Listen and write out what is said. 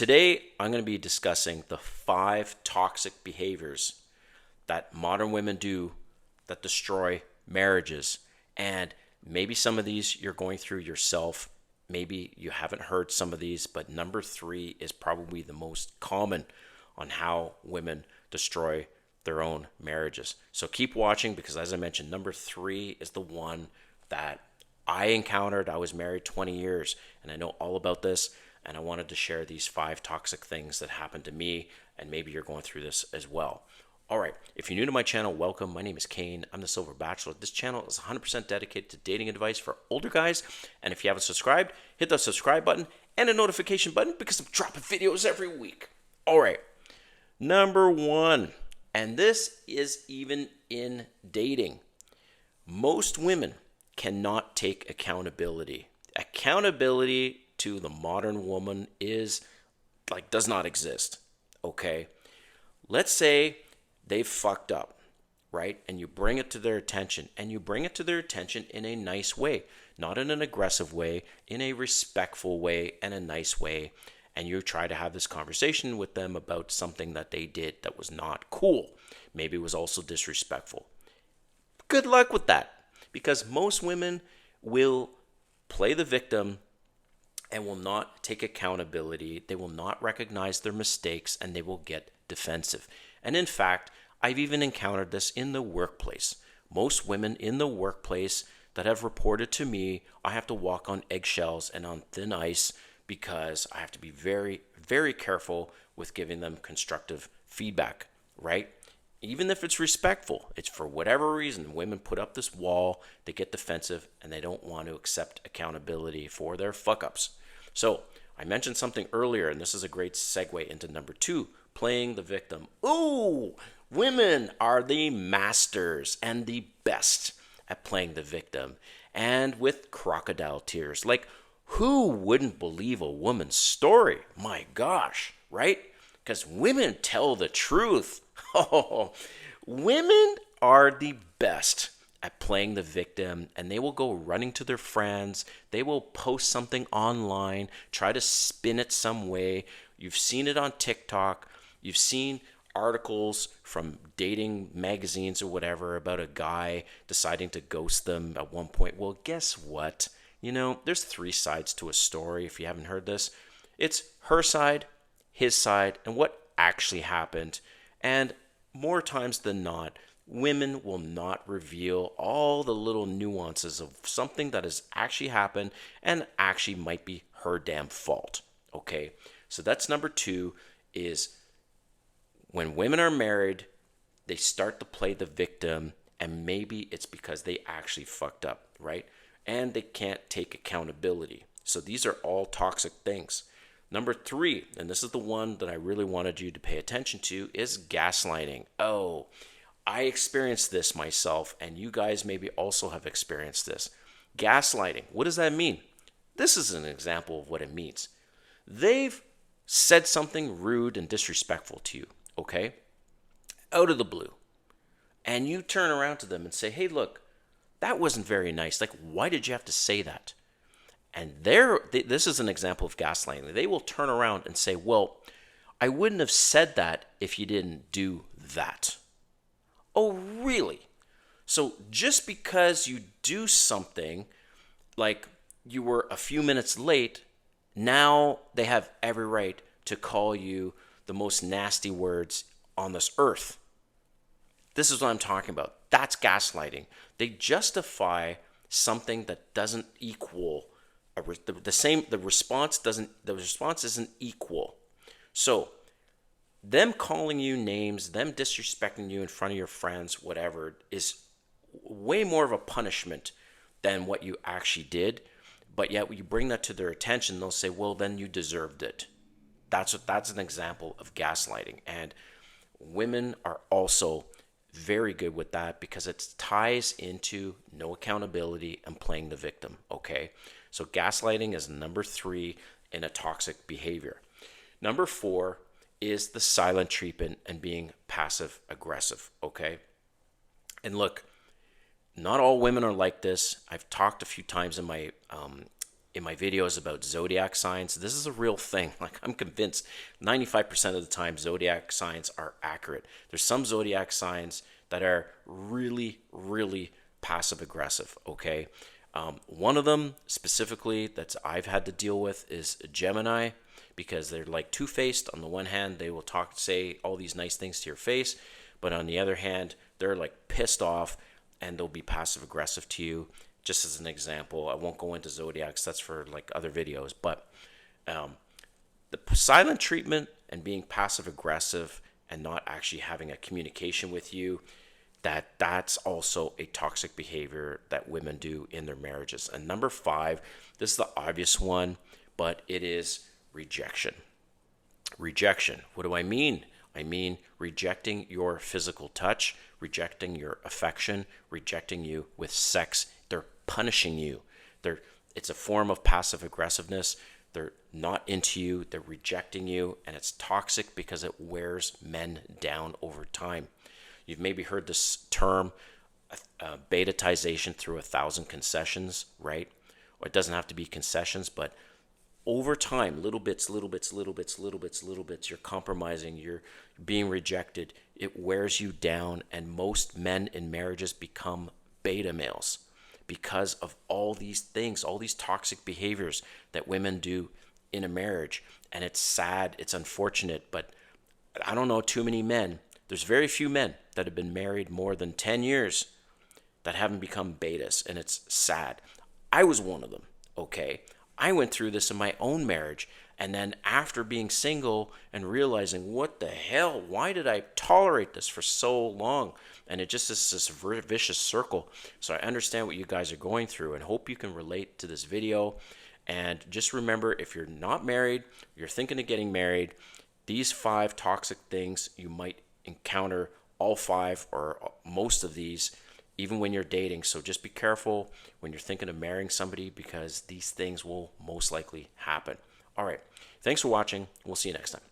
Today, I'm going to be discussing the 5 toxic behaviors that modern women do that destroy marriages. And maybe some of these you're going through yourself. Maybe you haven't heard some of these, but number 3 is probably the most common on how women destroy their own marriages. So keep watching because, as I mentioned, number 3 is the one that I encountered. I was married 20 years and I know all about this. And I wanted to share these 5 toxic things that happened to me, and maybe you're going through this as well. All right, if you're new to my channel, welcome. My name is Kane. I'm the Silver Bachelor. This channel is 100% dedicated to dating advice for older guys. And if you haven't subscribed, hit the subscribe button and a notification button because I'm dropping videos every week. All right, number 1, and this is even in dating. Most women cannot take accountability. Accountability to the modern woman does not exist. Okay, let's say they've fucked up, right? And you bring it to their attention, and you bring it to their attention in a nice way, not in an aggressive way, in a respectful way and a nice way. And you try to have this conversation with them about something that they did that was not cool. Maybe it was also disrespectful. Good luck with that, because most women will play the victim and will not take accountability. They will not recognize their mistakes, and they will get defensive. And in fact, I've even encountered this in the workplace. Most women in the workplace that have reported to me, I have to walk on eggshells and on thin ice because I have to be very, very careful with giving them constructive feedback, right? Even if it's respectful, it's for whatever reason, women put up this wall, they get defensive, and they don't want to accept accountability for their fuck-ups. So I mentioned something earlier, and this is a great segue into number 2, playing the victim. Ooh, women are the masters and the best at playing the victim, and with crocodile tears. Like, who wouldn't believe a woman's story? My gosh, right? Because women tell the truth. Oh, women are the best at playing the victim, and they will go running to their friends. They will post something online, try to spin it some way. You've seen it on TikTok. You've seen articles from dating magazines or whatever about a guy deciding to ghost them at one point. Well, guess what? There's 3 sides to a story. If you haven't heard this, it's her side, his side, and what actually happened. And more times than not, women will not reveal all the little nuances of something that has actually happened and actually might be her damn fault. Okay, so that's number 2, is when women are married, they start to play the victim, and maybe it's because they actually fucked up, right? And they can't take accountability. So these are all toxic things. Number 3, and this is the one that I really wanted you to pay attention to, is gaslighting. Oh, I experienced this myself, and you guys maybe also have experienced this. Gaslighting, what does that mean? This is an example of what it means. They've said something rude and disrespectful to you, okay? Out of the blue. And you turn around to them and say, hey, look, that wasn't very nice. Like, why did you have to say that? And this is an example of gaslighting. They will turn around and say, well, I wouldn't have said that if you didn't do that. Oh, really? So just because you do something, like you were a few minutes late, now they have every right to call you the most nasty words on this earth. This is what I'm talking about. That's gaslighting. They justify something that doesn't equal the response isn't equal. So them calling you names, them disrespecting you in front of your friends, whatever, is way more of a punishment than what you actually did. But yet when you bring that to their attention, they'll say, well, then you deserved it. That's an example of gaslighting. And women are also very good with that because it ties into no accountability and playing the victim, okay? So gaslighting is number 3 in a toxic behavior. Number 4 is the silent treatment and being passive aggressive, okay? And look, not all women are like this. I've talked a few times in my in my videos about zodiac signs. This is a real thing. Like, I'm convinced 95% of the time zodiac signs are accurate. There's some zodiac signs that are really, really passive aggressive, okay? One of them specifically that I've had to deal with is Gemini, because they're like two-faced. On the one hand, they will say all these nice things to your face, but on the other hand, they're like pissed off and they'll be passive aggressive to you. Just as an example, I won't go into zodiacs, that's for like other videos, but the silent treatment and being passive aggressive and not actually having a communication with you, that's also a toxic behavior that women do in their marriages. And number 5, this is the obvious one, but it is rejection. Rejection. What do I mean? I mean rejecting your physical touch, rejecting your affection, rejecting you with sex. They're punishing you. It's a form of passive aggressiveness. They're not into you. They're rejecting you, and it's toxic because it wears men down over time. You've maybe heard this term, betatization through 1,000 concessions, right? Or it doesn't have to be concessions, but over time, little bits, you're compromising, you're being rejected. It wears you down, and most men in marriages become beta males because of all these things, all these toxic behaviors that women do in a marriage. And it's sad, it's unfortunate, but I don't know too many men. There's very few men that have been married more than 10 years that haven't become betas, and it's sad. I was one of them, okay? I went through this in my own marriage, and then after being single and realizing, what the hell, why did I tolerate this for so long? And it just is this vicious circle. So I understand what you guys are going through and hope you can relate to this video. And just remember, if you're not married, you're thinking of getting married, these 5 toxic things, you might encounter all 5 or most of these even when you're dating. So just be careful when you're thinking of marrying somebody, because these things will most likely happen. All right. Thanks for watching. We'll see you next time.